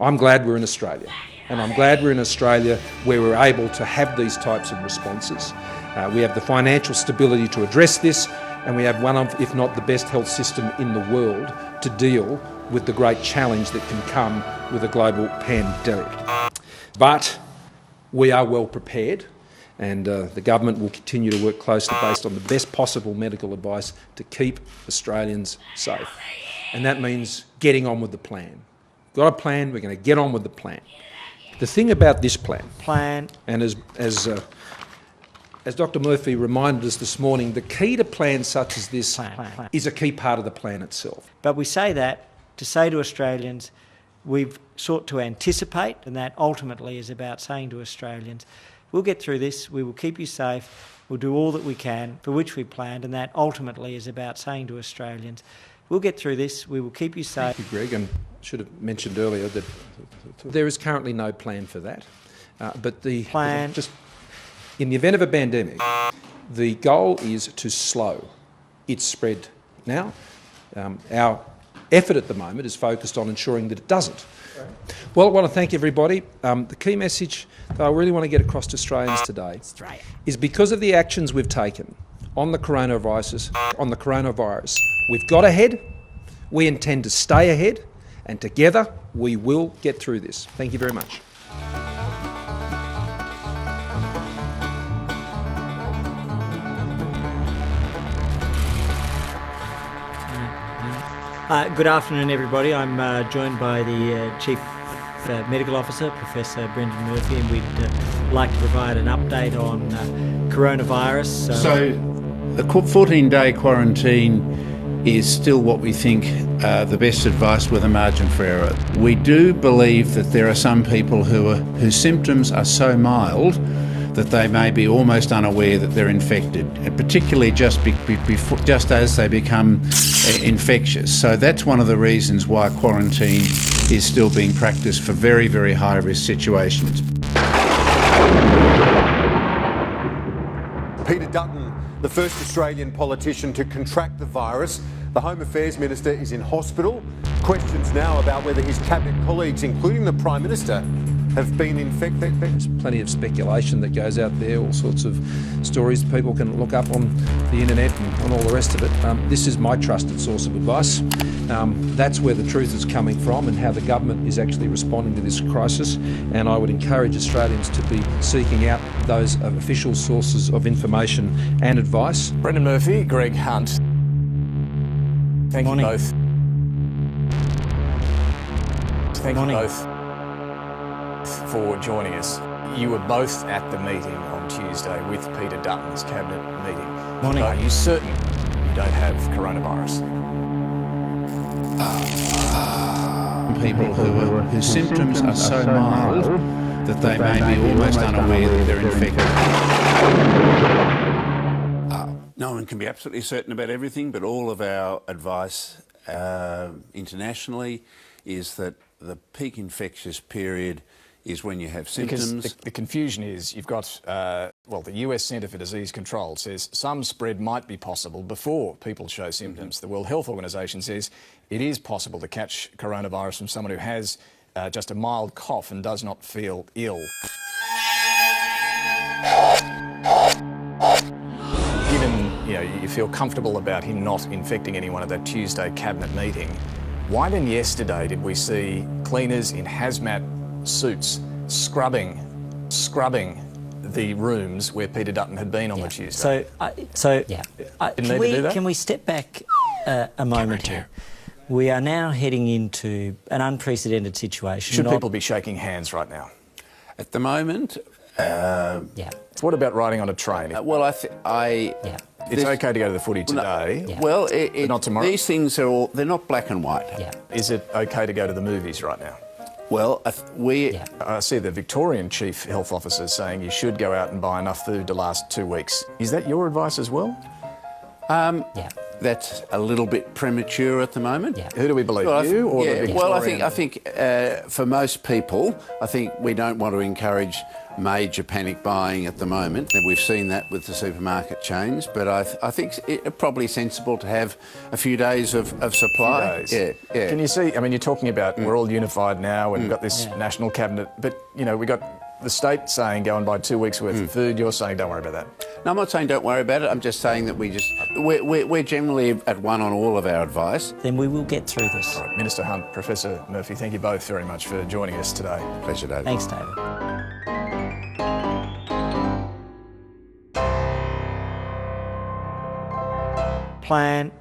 I'm glad we're in Australia. And I'm glad we're in Australia where we're able to have these types of responses. We have the financial stability to address this, and we have one of, if not the best health system in the world to deal with the great challenge that can come with a global pandemic. But we are well prepared, and the government will continue to work closely based on the best possible medical advice to keep Australians safe. And that means getting on with the plan. Got a plan, we're going to get on with the plan. The thing about this plan, and as Dr. Murphy reminded us this morning, the key to plans such as this is a key part of the plan itself. But we say that to say to Australians, we've sought to anticipate, and that ultimately is about saying to Australians, we'll get through this, we will keep you safe, we'll do all that we can for which we planned, and that ultimately is about saying to Australians, we'll get through this, we will keep you safe. Thank you, Greg, and I should have mentioned earlier that there is currently no plan for that. But the plan, just in the event of a pandemic, the goal is to slow its spread. Now, our effort at the moment is focused on ensuring that it doesn't. Well, I want to thank everybody. The key message that I really want to get across to Australians today is because of the actions we've taken on the coronavirus, we've got ahead, we intend to stay ahead, and together we will get through this. Thank you very much. Good afternoon, everybody. I'm joined by the Chief Medical Officer, Professor Brendan Murphy, and we'd like to provide an update on coronavirus. So the 14-day quarantine is still what we think the best advice with a margin for error. We do believe that there are some people whose symptoms are so mild that they may be almost unaware that they're infected, and particularly just as they become infectious. So that's one of the reasons why quarantine is still being practiced for very, very high-risk situations. Peter Dutton, the first Australian politician to contract the virus. The Home Affairs Minister is in hospital. Questions now about whether his cabinet colleagues, including the Prime Minister, have been infected. There's plenty of speculation that goes out there, all sorts of stories people can look up on the internet and on all the rest of it. This is my trusted source of advice. That's where the truth is coming from and how the government is actually responding to this crisis. And I would encourage Australians to be seeking out those official sources of information and advice. Brendan Murphy, Greg Hunt. Thank you both. Thank you both for joining us. You were both at the meeting on Tuesday with Peter Dutton's cabinet meeting. Morning. Are you certain you don't have coronavirus? People whose symptoms are so mild that they may be almost unaware that they're infected. No one can be absolutely certain about everything, but all of our advice internationally is that the peak infectious period is when you have symptoms. Because the confusion is you've got, the US Centre for Disease Control says some spread might be possible before people show symptoms. The World Health Organization says it is possible to catch coronavirus from someone who has just a mild cough and does not feel ill. Given you feel comfortable about him not infecting anyone at that Tuesday cabinet meeting, why then yesterday did we see cleaners in hazmat suits scrubbing the rooms where Peter Dutton had been on the Tuesday? Can we step back a moment here? We are now heading into an unprecedented situation. Should people be shaking hands right now? At the moment, What about riding on a train? It's okay to go to the footy today. Well, but not tomorrow. These things they're not black and white. Is it okay to go to the movies right now? Well, I see the Victorian Chief Health Officer saying you should go out and buy enough food to last 2 weeks. Is that your advice as well? that's a little bit premature at the moment. Yeah. Who do we believe, you or the Victorian? Well, I think for most people, I think we don't want to encourage major panic buying at the moment. We've seen that with the supermarket chains, but I think it's probably sensible to have a few days of supply. Yeah. Can you see, I mean, you're talking about we're all unified now and we've got this national cabinet, but, you know, we got the state saying go and buy 2 weeks worth of food. You're saying don't worry about that. No, I'm not saying don't worry about it. I'm just saying that we're generally at one on all of our advice. Then we will get through this. All right, Minister Hunt, Professor Murphy, thank you both very much for joining us today. Pleasure, David. Thanks, David. Plan